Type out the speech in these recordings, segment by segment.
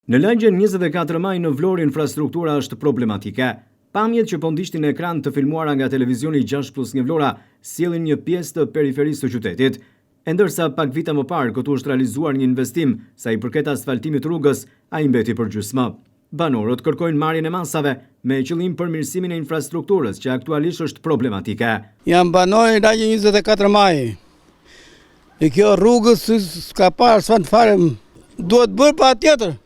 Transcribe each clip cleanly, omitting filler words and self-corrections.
Në lagjen 24 maj në Vlorë infrastruktura është problematike. Pamjet që po ndiqnin në ekran të filmuara nga televizioni 6+1 Vlora sjellin një pjesë të periferisë së qytetit, e ndërsa pak vite më parë këtu është realizuar një investim sa i përket asfaltimit rrugës, ai mbeti përgjysmë. Banorët kërkojnë marrjen e masave me qëllim përmirësimin e infrastrukturës që aktualisht është problematike. Jam banor i lagje 24 maj. E kjo rrugës s'ka parë asfalt fare, duhet bërë pa tjetër.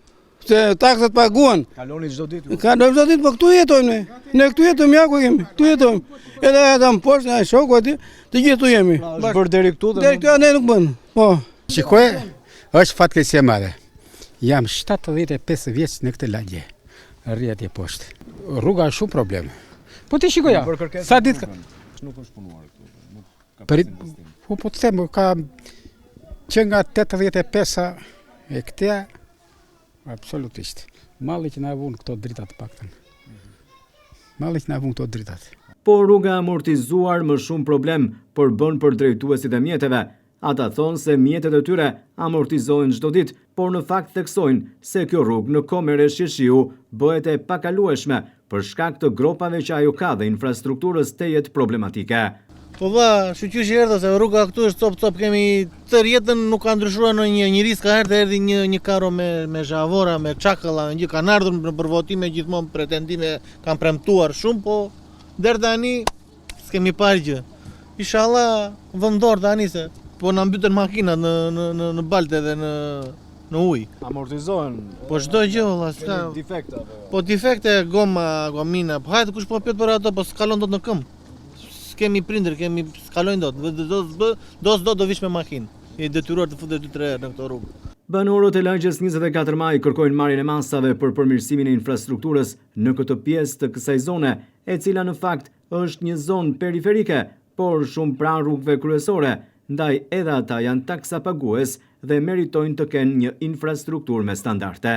Se taksat paguan. Kaloni çdo ditë. Kalojmë çdo ditë, po këtu jetojmë ne. Ne këtu jetojmë, ja ku jemi. Këtu jetojmë. Edhe ata më poshtë, ai shoku aty, të gjithë këtu jemi. Është bërë deri këtu dhe. Deri këtu ne nuk bën. Po. Shikoj, është fatkeqësi e madhe. Jam 75 vjeç në këtë lagje. Rri atje poshtë. Rruga është shumë problem. Po ti shikoja. Sa ditë nuk është punuar këtu. Po të them ka që nga 85 e këtja absolutisht. Malli që na vun këto dritat paktën. Malli që na vun këto dritat. Po rruga amortizuar më shumë problem por bën për drejtuesit e mjeteve. Ata thonë se mjetet e tyre amortizohen çdo ditë, por në fakt theksojnë se kjo rrugë në Komeresh Shiu bëhet e pakalueshme për shkak të gropave që ajo ka dhe infrastrukturës tejet problematike. Po va, shqyqysh erdhë se rruga këtu është cop, kemi tër jetën nuk ka ndryshuar në një ris ka herë të erdhi një karo me zhavora, me çakalla, një kanë ardhur në përvotime gjithmonë pretendime kanë premtuar shumë, po deri tani s'kemi parë gjë. Inshallah vendor tani se po na mbyten makinat në balte dhe në ujë. Amortizohen. Po çdo gjë valla, s'ka Defekte. Po defekte, gomina, po hajde kush po pyet për ato, po s'kalon dot në këmbë. Kemi prindër, kemi skalojnë do vish me makinë. I detyruar të futet 2-3 herë në këtë rrugë. Banorët e lagjes 24 maj kërkojnë marrjen e masave për përmirësimin e infrastrukturës në këtë pjesë të kësaj zone, e cila në fakt është një zonë periferike, por shumë pranë rrugëve kryesore, ndaj edhe ata janë taksapagues dhe meritojnë të kenë një infrastrukturë me standarde.